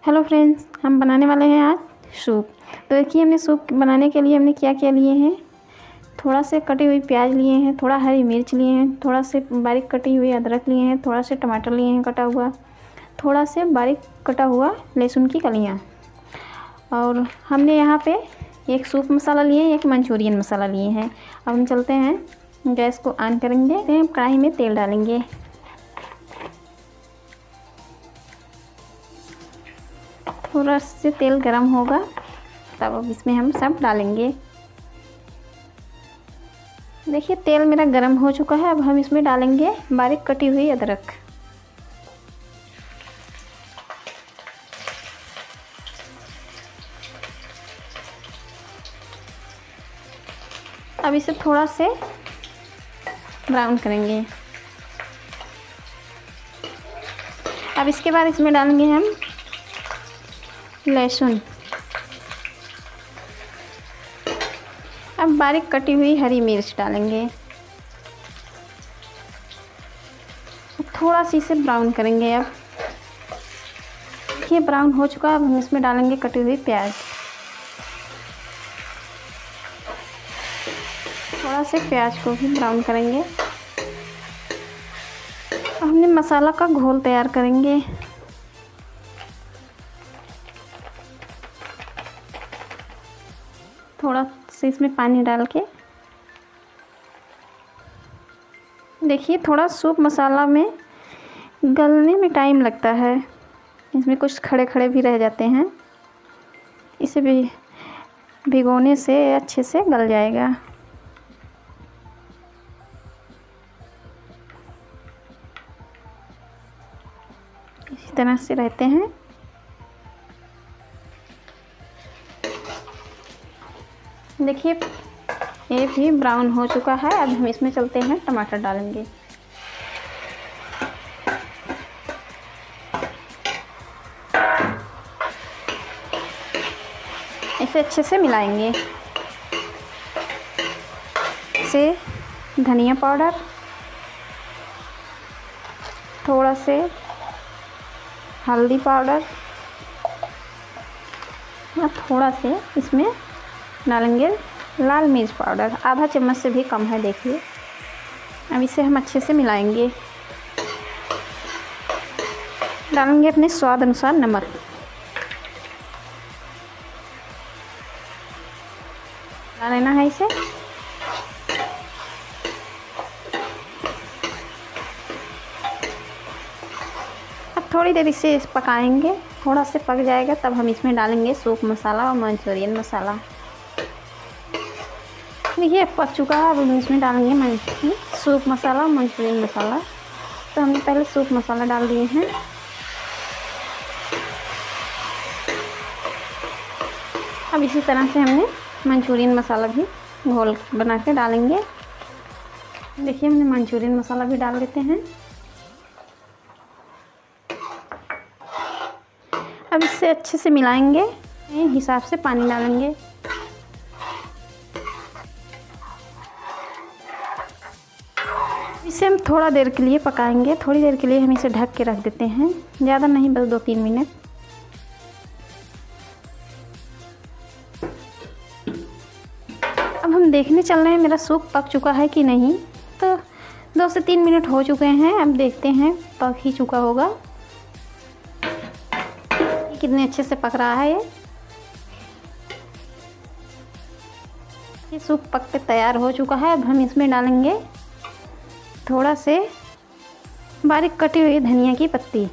Hello friends, हम बनाने वाले हैं आज सूप। तो देखिए, हमने सूप बनाने के लिए हमने क्या क्या लिए हैं। थोड़ा से कटी हुई प्याज लिए हैं, थोड़ा हरी मिर्च लिए हैं, थोड़ा से बारीक कटी हुई अदरक लिए हैं, थोड़ा से टमाटर लिए हैं कटा हुआ, थोड़ा से बारीक कटा हुआ लहसुन की कलियाँ। और हमने यहाँ पे एक सूप मसाला लिए हैं, एक मंचूरियन मसाला लिए हैं। अब हम चलते हैं, गैस को ऑन करेंगे, हम कढ़ाई में तेल डालेंगे। थोड़ा से तेल गरम होगा तब अब इसमें हम सब डालेंगे। देखिए, तेल मेरा गरम हो चुका है। अब हम इसमें डालेंगे बारीक कटी हुई अदरक। अब इसे थोड़ा से ब्राउन करेंगे। अब इसके बाद इसमें डालेंगे हम लहसुन। अब बारीक कटी हुई हरी मिर्च डालेंगे। थोड़ा सी इसे ब्राउन करेंगे। अब ये ब्राउन हो चुका है। अब हम इसमें डालेंगे कटी हुई प्याज। थोड़ा से प्याज को भी ब्राउन करेंगे। अब हमने मसाला का घोल तैयार करेंगे। थोड़ा से इसमें पानी डाल के, देखिए, थोड़ा सूप मसाला में गलने में टाइम लगता है। इसमें कुछ खड़े खड़े भी रह जाते हैं। इसे भी भिगोने से अच्छे से गल जाएगा। इसी तरह से रहते हैं। देखिए, ये भी ब्राउन हो चुका है। अब हम इसमें चलते हैं, टमाटर डालेंगे। इसे अच्छे से मिलाएंगे। इसे धनिया पाउडर, थोड़ा से हल्दी पाउडर और थोड़ा से इसमें डालेंगे लाल मिर्च पाउडर। आधा चम्मच से भी कम है, देखिए। अब इसे हम अच्छे से मिलाएंगे। डालेंगे अपने स्वाद अनुसार नमक। डाल लेना है इसे। अब थोड़ी देर इसे पकाएंगे। थोड़ा से पक जाएगा तब हम इसमें डालेंगे सूप मसाला और मंचूरियन मसाला। देखिए, पक चुका है। अब हम इसमें डालेंगे सूप मसाला और मंचूरियन मसाला। तो हमने पहले सूप मसाला डाल दिए हैं। अब इसी तरह से हमने मंचूरियन मसाला भी घोल बना के डालेंगे। देखिए, हमने मंचूरियन मसाला भी डाल देते हैं। अब इससे अच्छे से मिलाएंगे। हिसाब से पानी डालेंगे। इसे हम थोड़ा देर के लिए पकाएंगे। थोड़ी देर के लिए हम इसे ढक के रख देते हैं, ज़्यादा नहीं, बस 2-3 मिनट। अब हम देखने चल रहे हैं मेरा सूप पक चुका है कि नहीं। तो 2 से 3 मिनट हो चुके हैं। अब देखते हैं, पक ही चुका होगा। कितने अच्छे से पक रहा है ये सूप पक के तैयार हो चुका है। अब हम इसमें डालेंगे थोड़ा से बारीक कटी हुई धनिया की पत्ती।